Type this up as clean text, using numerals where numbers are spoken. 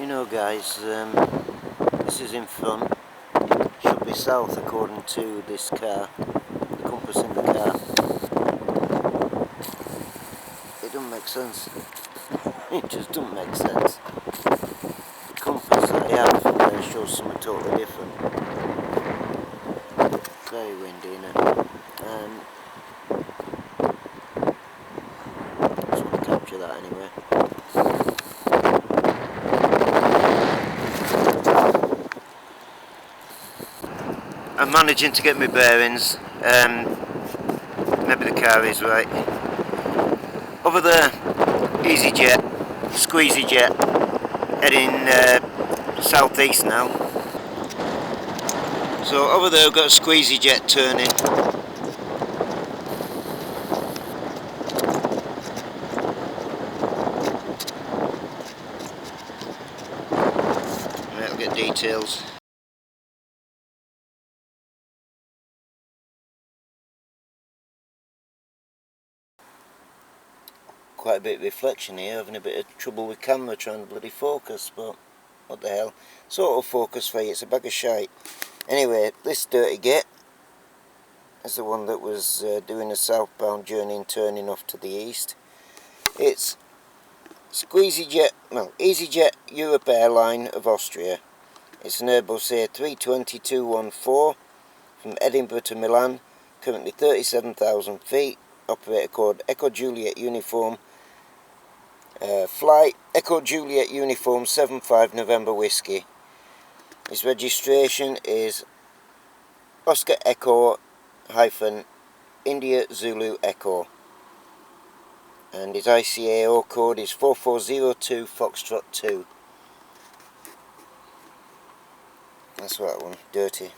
You know guys, this is in front, should be south according to this car, the compass in the car. It doesn't make sense, it just doesn't make sense. The compass that I have shows something totally different. Very windy, innit? Just want to capture that anyway. I'm managing to get my bearings, maybe the car is right. Over there, easyJet, squeezyJet, heading southeast now. So over there we've got a squeezyJet turning. Right, we'll get details. Quite a bit of reflection here, having a bit of trouble with camera trying to bloody focus, but what the hell. It's autofocus for you, it's a bag of shite. Anyway, this dirty git is the one that was doing a southbound journey and turning off to the east. It's easyJet Europe Airline of Austria. It's an Airbus A320-214 from Edinburgh to Milan, currently 37,000 feet, operator code Echo Juliet Uniform, flight Echo Juliet Uniform 75 November Whiskey. His registration is Oscar Echo India Zulu Echo, and his ICAO code is 4402 Foxtrot 2. That's that one, dirty.